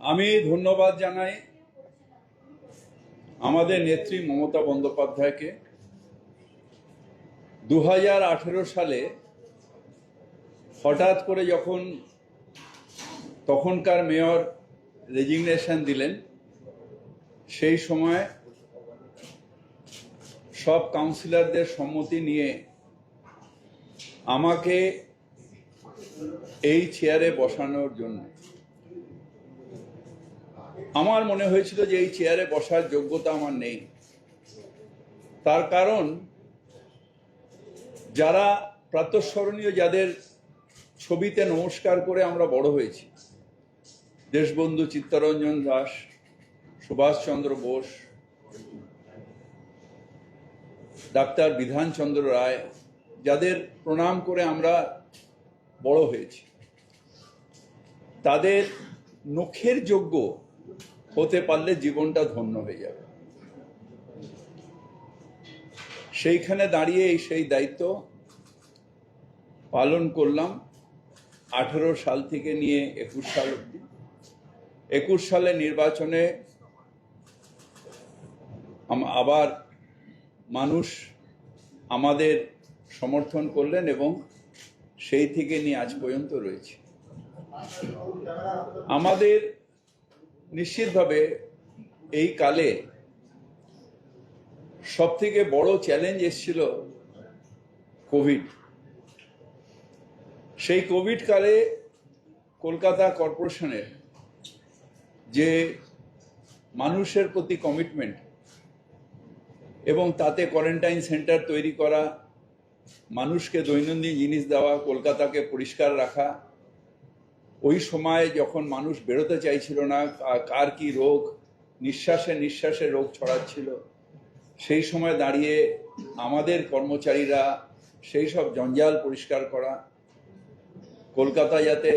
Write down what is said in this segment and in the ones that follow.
আমি ধন্যবাদ জানাই আমাদের নেত্রী মমতা বন্দ্যোপাধ্যায়কে। 2018 সালে হঠাৎ করে যখন তখনকার মেয়র রেজিগনেশন দিলেন, সেই সময় সব কাউন্সিলরদের সম্মতি নিয়ে আমাকে এই চেয়ারে বসানোর জন্য আমার মনে হয়েছিল যে এই চেয়ারে বসার যোগ্যতা আমার নেই। তার কারণ, যারা প্রাতঃস্মরণীয়, যাদের ছবিতে নমস্কার করে আমরা বড় হয়েছি, দেশবন্ধু চিত্তরঞ্জন দাস, সুভাষচন্দ্র বোস, ডাক্তার বিধানচন্দ্র রায়, যাদের প্রণাম করে আমরা বড় হয়েছি, তাদের নখের যোগ্য হতে পারলে জীবনটা ধন্য হয়ে যাবে। সেইখানে দাঁড়িয়ে সেই দায়িত্ব পালন করলাম 18 সাল থেকে নিয়ে 21 সাল অবধি। 21 সালে নির্বাচনে আবার মানুষ আমাদের সমর্থন করলেন এবং সেই থেকে নিয়ে আজ পর্যন্ত রয়েছে। আমাদের নিশ্চিতভাবে এই কালে সবথেকে বড় চ্যালেঞ্জ এসেছিল কোভিড। সেই কোভিড কালে কলকাতা কর্পোরেশনের যে মানুষের প্রতি কমিটমেন্ট এবং তাতে কোয়ারেন্টাইন সেন্টার তৈরি করা, মানুষকে দৈনন্দিন জিনিস দেওয়া, কলকাতাকে পরিষ্কার রাখা, ওই সময় যখন মানুষ বেরোতে চাইছিল না, কার কি রোগ, নিঃশ্বাসে নিঃশ্বাসে রোগ ছড়াচ্ছিল, সেই সময় দাঁড়িয়ে আমাদের কর্মচারীরা সেই সব জঞ্জাল পরিষ্কার করা, কলকাতা যাতে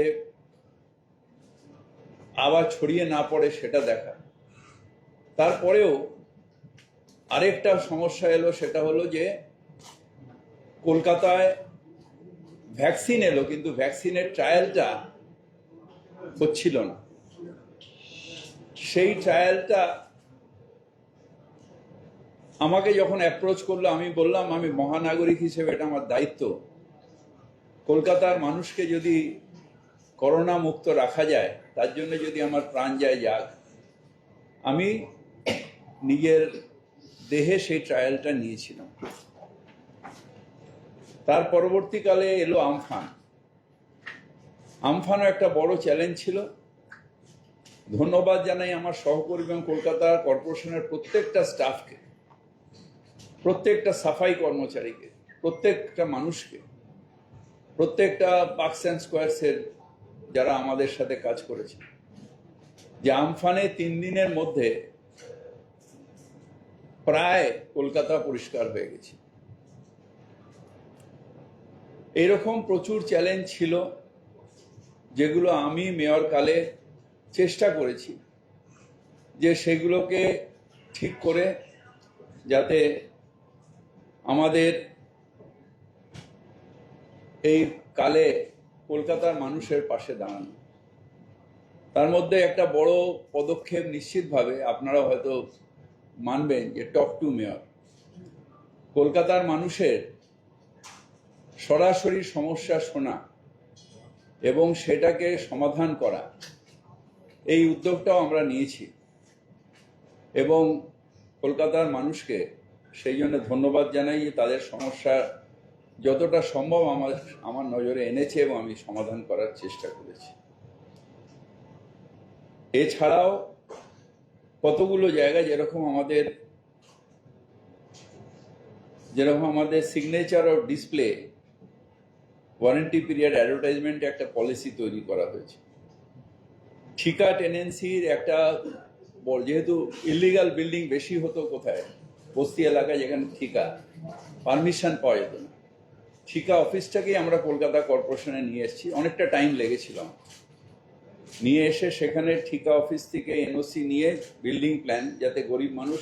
আবার ছড়িয়ে না পড়ে সেটা দেখা। তারপরেও আরেকটা সমস্যা এলো, সেটা হলো যে কলকাতায় ভ্যাকসিন এলো, কিন্তু ভ্যাকসিনের ট্রায়ালটা হচ্ছিল না। সেই ট্রায়ালটা আমাকে যখন অ্যাপ্রোচ করলো, আমি বললাম আমি মহানাগরিক হিসেবে এটা আমার দায়িত্ব। কলকাতার মানুষকে যদি করোনা মুক্ত রাখা যায়, তার জন্য যদি আমার প্রাণ যায় যাক, আমি নিজের দেহে সেই ট্রায়ালটা নিয়েছিলাম। তার পরবর্তীকালে এলো আমফান। আমফানও একটা বড় চ্যালেঞ্জ ছিল। ধন্যবাদ জানাই আমার সহকর্মী এবং কলকাতা কর্পোরেশনের প্রত্যেকটা স্টাফকে, প্রত্যেকটা সাফাই কর্মচারীকে, প্রত্যেকটা মানুষকে, প্রত্যেকটা পার্কস অ্যান্ড স্কোয়ারসের যারা আমাদের সাথে কাজ করেছে, যে আমফানে 3 দিনের মধ্যে প্রায় কলকাতা পরিষ্কার হয়ে গেছে। এরকম প্রচুর চ্যালেঞ্জ ছিল, যেগুলো আমি মেয়র কালে চেষ্টা করেছি যে সেগুলোকে ঠিক করে যাতে আমাদের এই কালে কলকাতার মানুষের পাশে দাঁড়ানো। তার মধ্যে একটা বড় পদক্ষেপ নিশ্চিতভাবে আপনারা হয়তো মানবেন যে টক টু মেয়র। কলকাতার মানুষের সরাসরি সমস্যা শোনা এবং সেটাকে সমাধান করা, এই উদ্যোগটাও আমরা নিয়েছি এবং কলকাতার মানুষকে সেই জন্য ধন্যবাদ জানাই যে তাদের সমস্যা যতটা সম্ভব আমার নজরে এনেছে এবং আমি সমাধান করার চেষ্টা করেছি। এছাড়াও কতগুলো জায়গায় যেরকম আমাদের signature of display warranty period advertisement একটা পলিসি তৈরি করা হয়েছে। ঠিকা টেনেন্সির একটা, যেহেতু ইলিগাল বিল্ডিং বেশি হতো কোথায়, বস্তি এলাকায়, যেখানে ঠিকা পারমিশন পাওয়া যেত না, ঠিকা অফিসটাকেই আমরা কলকাতা কর্পোরেশনে নিয়ে এসেছি। অনেকটা টাইম লেগেছিল। নিয়ে এসে সেখানে ঠিকা অফিস থেকে এনওসি নিয়ে বিল্ডিং প্ল্যান, যাতে গরিব মানুষ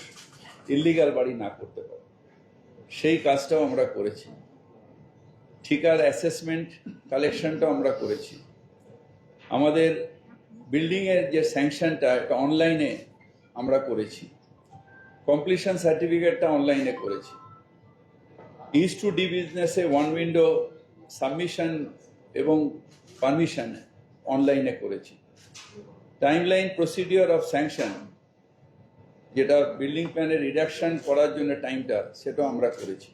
ইলিগাল বাড়ি না করতে পারে, সেই কাজটাও আমরা করেছি। ঠিকার অ্যাসেসমেন্ট কালেকশনটাও আমরা করেছি। আমাদের বিল্ডিংয়ের যে স্যাংশনটা এটা অনলাইনে আমরা করেছি, কমপ্লিশন সার্টিফিকেটটা অনলাইনে করেছি, ইজ টু ডি বিজনেসে ওয়ান উইন্ডো সাবমিশন এবং পারমিশন অনলাইনে করেছি, টাইমলাইন প্রসিডিওর অফ স্যাংশন যেটা বিল্ডিং প্ল্যানের রিডাকশন করার জন্য টাইমটা সেটাও আমরা করেছি,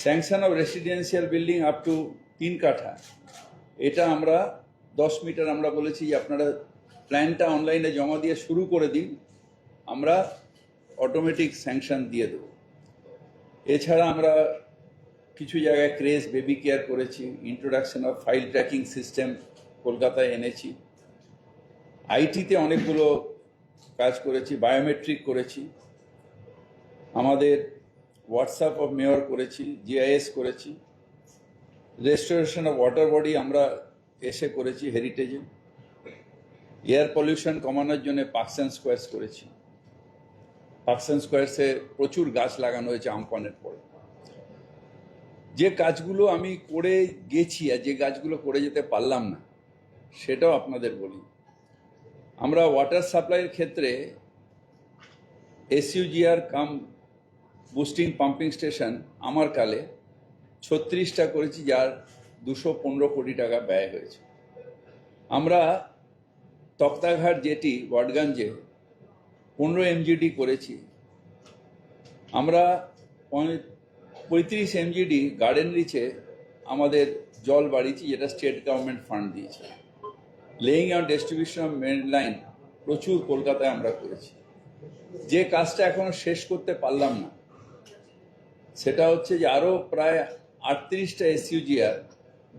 sanction of residential building up to 3 কাঠা এটা আমরা 10 মিটার আমরা বলেছি যে আপনারা প্ল্যানটা অনলাইনে জমা দিয়ে শুরু করে দিন, আমরা অটোমেটিক স্যাংশন দিয়ে দেব। এছাড়া আমরা কিছু জায়গায় ক্রেজ বেবি কেয়ার করেছি, introduction of file tracking system কলকাতায় এনেছি, আইটিতে অনেকগুলো কাজ করেছি, বায়োমেট্রিক করেছি, আমাদের হোয়াটসঅ্যাপ অফ মেয়র করেছি, জিআইএস করেছি, রেস্টোরেশন অফ ওয়াটার বডি আমরা এসে করেছি হেরিটেজে, এয়ার পলিউশন কমানোর জন্য পার্কস অ্যান্ড স্কোয়ার্স করেছি, পার্কস অ্যান্ড স্কোয়ার্সে প্রচুর গাছ লাগানো হয়েছে আমফানের পরে। যে কাজগুলো আমি করে গেছি আর যে গাছগুলো করে যেতে পারলাম না সেটাও আপনাদের বলি। আমরা ওয়াটার সাপ্লাইয়ের ক্ষেত্রে এসইউজিআর কাম বুস্টিং পাম্পিং স্টেশন আমার কালে 36টা করেছি, যার 215 কোটি টাকা ব্যয় হয়েছে। আমরা তক্তাঘাট জেটি ওয়াটগঞ্জে 15 এমজিডি করেছি, আমরা 35 এমজিডি গার্ডেন রিচে আমাদের জল বাড়িয়েছি যেটা স্টেট গভর্নমেন্ট ফান্ড দিয়েছে, laying and distribution of main line প্রচুর কলকাতায় আমরা করেছি। যে কাজটা এখনো শেষ করতে পারলাম না সেটা হচ্ছে যে আরও প্রায় 38টা এসইউজিআর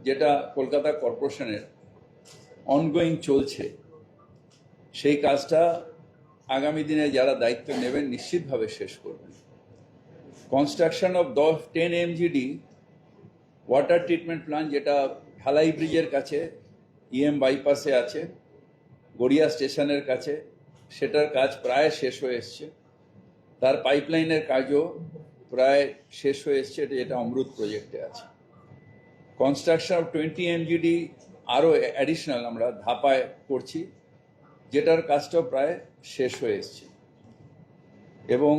যেটা কলকাতা কর্পোরেশনের অনগোয়িং চলছে, সেই কাজটা আগামী দিনে যারা দায়িত্ব নেবেন নিশ্চিতভাবে শেষ করবেন। Construction of 10 MGD water treatment plant যেটা ঢালাই ব্রিজের কাছে ইএম বাইপাসে আছে, গড়িয়া স্টেশনের কাছে, সেটার কাজ প্রায় শেষ হয়ে এসছে, তার পাইপলাইনের কাজও প্রায় শেষ হয়ে এসছে, যেটা অমৃত প্রজেক্টে আছে। কনস্ট্রাকশন অফ 20 এমজিডি আরও অ্যাডিশনাল আমরা ধাপায় করছি, যেটার কাজটাও প্রায় শেষ হয়ে এসছে। এবং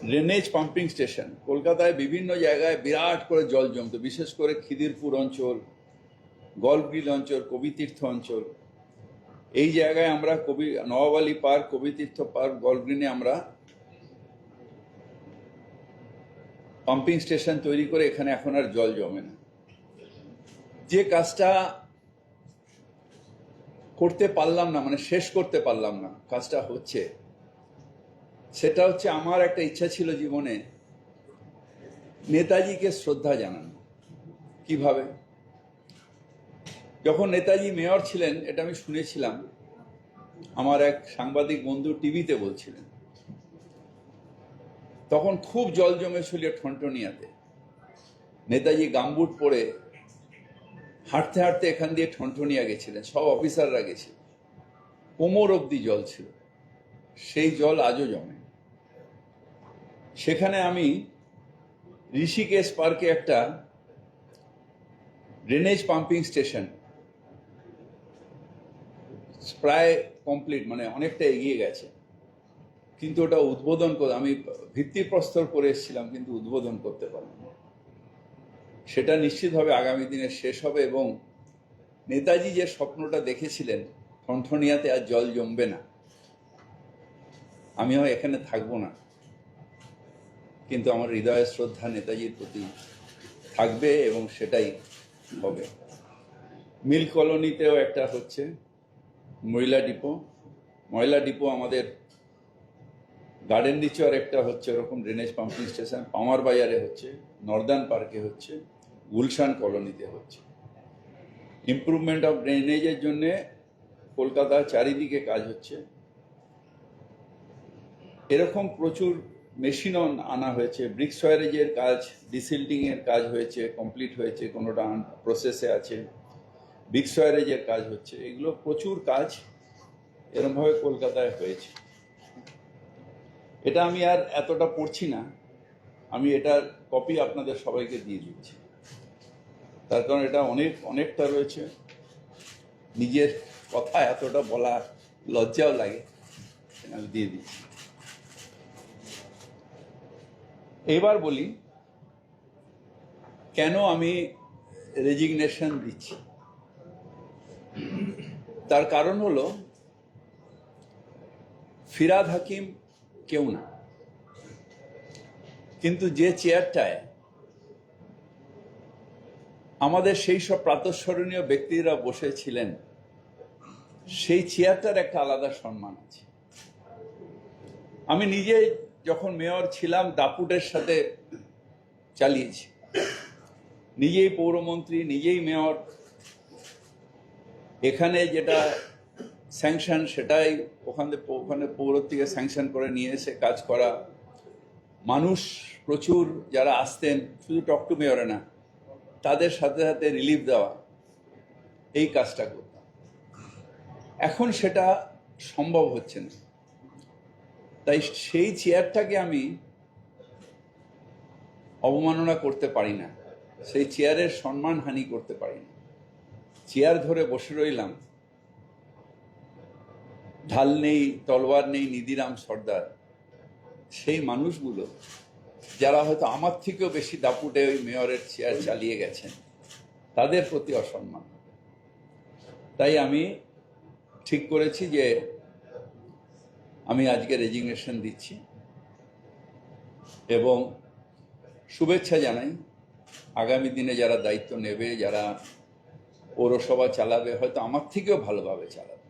ড্রেনেজ পাম্পিং স্টেশন কলকাতায় বিভিন্ন জায়গায় বিরাট করে জল জমতো, বিশেষ করে খিদিরপুর অঞ্চল, গল্ফগ্রিল অঞ্চল, কবিতীর্থ অঞ্চল, এই জায়গায় আমরা নবাব আলী পার্ক, কবিতীর্থ পার্ক, গল্ফগ্রিনে আমরা পাম্পিং স্টেশন তৈরি করে এখানে এখন আর জল জমে না। যে কাজটা করতে পারলাম না, মানে শেষ করতে পারলাম না, কাজটা হচ্ছে, সেটা হচ্ছে আমার একটা ইচ্ছা ছিল জীবনে নেতাজিকে শ্রদ্ধা জানানো। কিভাবে? যখন নেতাজি মেয়র ছিলেন, এটা আমি শুনেছিলাম, আমার এক সাংবাদিক বন্ধু টিভিতে বলছিলেন, তখন খুব জল জমেছিল ঠনটনিয়াতে। নেতাজি গামবুট পরে হাঁটতে হাঁটতে এখান দিয়ে ঠনটনিয়া গেছিলেন, সব অফিসাররা গেছিল, কোমর অবধি জল ছিল, সেই জল আজও জমে। সেখানে আমি ঋষিকেশ পার্কে একটা ড্রেনেজ পাম্পিং স্টেশন প্রায় কমপ্লিট, মানে অনেকটা এগিয়ে গেছে, কিন্তু ওটা উদ্বোধন করে আমি ভিত্তিপ্রস্তর করে এসেছিলাম, কিন্তু উদ্বোধন করতে পারলাম না। সেটা নিশ্চিতভাবে আগামী দিনে শেষ হবে এবং নেতাজি যে স্বপ্নটা দেখেছিলেন ঠনঠনিয়াতে আর জল জমবে না, আমিও এখানে থাকবো না, কিন্তু আমার হৃদয়ের শ্রদ্ধা নেতাজির প্রতি থাকবে এবং সেটাই হবে। মিল কলোনিতেও একটা হচ্ছে ময়লা ডিপো, আমাদের গার্ডেন রিচের একটা হচ্ছে ওরকম ড্রেনেজ পাম্পিং স্টেশন, পামার বাজারে হচ্ছে, নর্দার্ন পার্কে হচ্ছে, গুলশান কলোনিতে হচ্ছে। ইমপ্রুভমেন্ট অফ ড্রেনেজের জন্যে কলকাতার চারিদিকে কাজ হচ্ছে। এরকম প্রচুর মেশিনও আনা হয়েছে, ব্রিক সয়ারেজের কাজ, ডিসিল্টিংয়ের কাজ হয়েছে, কমপ্লিট হয়েছে, কোনোটা প্রসেসে আছে, ব্রিক সয়ারেজের কাজ হচ্ছে, এগুলো প্রচুর কাজ এরমভাবে কলকাতায় হয়েছে। এটা আমি আর এতটা পড়ছি না, আমি এটার কপি আপনাদের সবাইকে দিয়ে দিচ্ছি। তার কারণ এটা অনেকটা রয়েছে, নিজের কথা এতটা বলা লজ্জাও লাগে, আমি দিয়ে দিচ্ছি। এবার বলি কেন আমি রেজিগনেশন দিচ্ছি। তার কারণ হলো ফিরহাদ হাকিম কেউ না, কিন্তু যে চেয়ারটায় আমাদের সেই সব প্রাতঃস্মরণীয় ব্যক্তিরা বসেছিলেন, সেই চেয়ারটার একটা আলাদা সম্মান আছে। আমি নিজে যখন মেয়র ছিলাম দাপুটের সাথে চালিয়েছি, নিজেই পৌরমন্ত্রী, নিজেই মেয়র। এখানে যেটা স্যাংশন সেটাই ওখানে পৌর থেকে স্যাংশন করে নিয়ে এসে কাজ করা। মানুষ প্রচুর যারা আসতেন, শুধু টক টু মেয়রে না, তাদের সাথে সাথে রিলিফ দেওয়া, এই কাজটা করতাম। এখন সেটা সম্ভব হচ্ছে না, তাই সেই চেয়ারটাকে আমি অবমাননা করতে পারি না, সেই চেয়ারের সম্মানহানি করতে পারি না। চেয়ার ধরে বসে রইলাম, ঢাল নেই, তলোয়ার নেই, নিধিরাম সর্দার, সেই মানুষগুলো যারা হয়তো আমার থেকেও বেশি দাপুটে ওই মেয়রের চেয়ার চালিয়ে গেছেন, তাদের প্রতি অসম্মান। তাই আমি ঠিক করেছি যে আমি আজকে রেজিগনেশন দিচ্ছি এবং শুভেচ্ছা জানাই আগামী দিনে যারা দায়িত্ব নেবে, যারা পৌরসভা চালাবে, হয়তো আমার থেকেও ভালোভাবে চালাবে।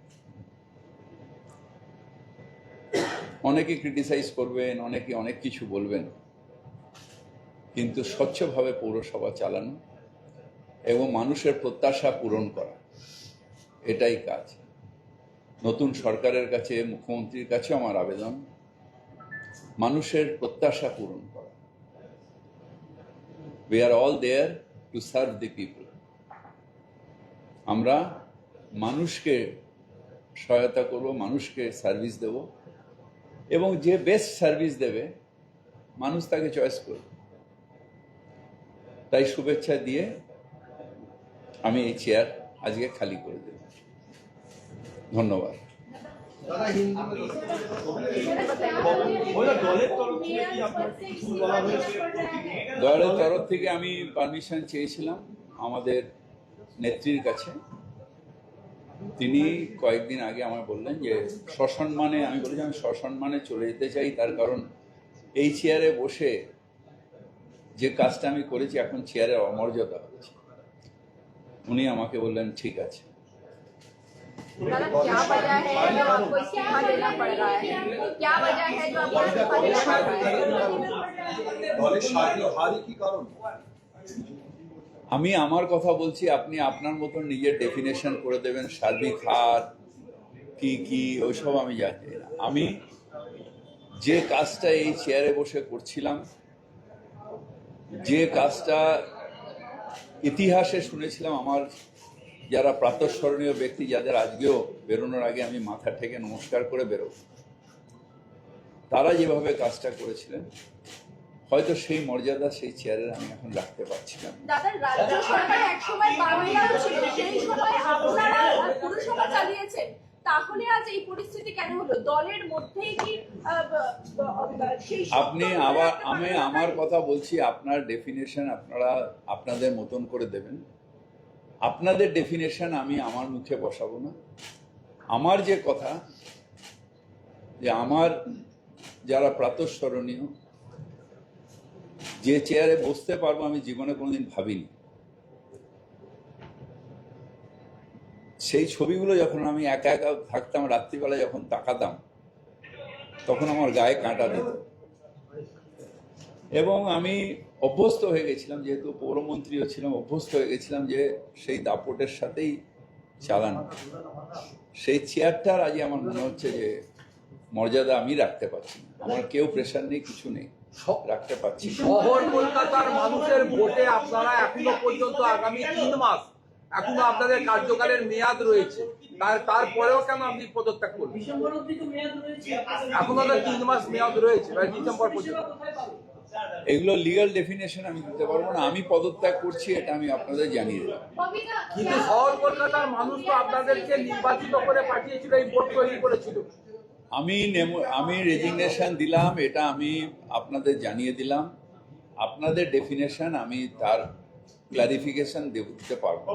অনেকে ক্রিটিসাইজ করবেন, অনেকে অনেক কিছু বলবেন, কিন্তু স্বচ্ছভাবে পৌরসভা চালানো এবং মানুষের প্রত্যাশা পূরণ করা, এটাই কাজ। নতুন সরকারের কাছে, মুখ্যমন্ত্রীর কাছে আমার আবেদন, মানুষের প্রত্যাশা পূরণ করা। We are all there to serve the people. আমরা মানুষকে সহায়তা করব, মানুষকে সার্ভিস দেব, এবং যে বেস্ট সার্ভিস দেবে মানুষ তাকে চয়েস করবে। তাই শুভেচ্ছা দিয়ে আমি এই চেয়ার আজকে খালি করে দেব। ধন্যবাদ। দলের তরফ থেকে আমি পারমিশন চেয়েছিলাম আমাদের নেত্রীর কাছে। তিনি কয়েকদিন আগে আমায় বললেন যে সসম্মানে, আমি বলেছি আমি সসম্মানে চলে যেতে চাই, তার কারণ এই চেয়ারে বসে যে কাজটা আমি করেছি এখন চেয়ারের অমর্যাদা হচ্ছে। উনি আমাকে বললেন ঠিক আছে। আমি আমার কথা বলছি, আপনি আপনার মতন নিজের ডেফিনেশন করে দেবেন সার্বিক হার কি কি, ওইসব আমি জানি না। আমি যে কাজটা এই চেয়ারে বসে করছিলাম, যে কাজটা ইতিহাসে শুনেছিলাম, আমার যারা প্রাতঃস্মরণীয় ব্যক্তি, যাদের আজকেও বেরোনোর আগে আমি মাথা ঠেকে নমস্কার করে বেরোব, তারা যেভাবে কাজটা করেছিলেন, হয়তো সেই মর্যাদা সেই চেয়ারে আমি এখন রাখতে পারছিলাম। আপনি আবার আমি আমার কথা বলছি, আপনার ডেফিনেশন আপনারা আপনাদের মতন করে দেবেন। আপনাদের ডেফিনেশন আমি আমার মুখে বসাবো না। আমার যে কথা, যে আমার যারা প্রাতঃস্মরণীয়, যে চেয়ারে বসতে পারবো আমি জীবনে কোনোদিন ভাবিনি, সেই ছবিগুলো যখন আমি একা একা থাকতাম, রাত্রিবেলা যখন তাকাতাম, তখন আমার গায়ে কাঁটা দিত। এবং আমি অভ্যস্ত হয়ে গেছিলাম, যেহেতু পৌরমন্ত্রীও ছিলাম, অভ্যস্ত হয়ে গেছিলাম যে সেই দাপটের সাথেই চালানো। সেই চেয়ারটার আজকে আমার মনে হচ্ছে যে মর্যাদা আমি রাখতে পারছি না। আমার কেউ প্রেশার নেই, কিছু নেই, রাখতে পারছি। শহর কলকাতার মানুষের ভোটে আপনারা এখনো পর্যন্ত আগামী 3 মাস এখনো আপনাদের কার্যকালের মেয়াদ রয়েছে, তারপরেও কেন আপনি পদত্যাগ করবেন? এখনো তো 3 মাস মেয়াদ রয়েছে, ডিসেম্বর পর্যন্ত। এগুলো লিগ্যাল ডেফিনেশন আমি দিতে পারবো না। আমি পদত্যাগ করছি, এটা আমি আপনাদের জানিয়ে দিলাম। কিন্তু শহর কলকাতার মানুষ তো আপনাদেরকে নির্বাচিত করে পাঠিয়েছিল, এই বোর্ড তৈরি করেছিল। আমি রেজিগনেশন দিলাম, এটা আমি আপনাদের জানিয়ে দিলাম। আপনাদের ডেফিনেশন আমি তার ক্লারিফিকেশন দিতে পারবো।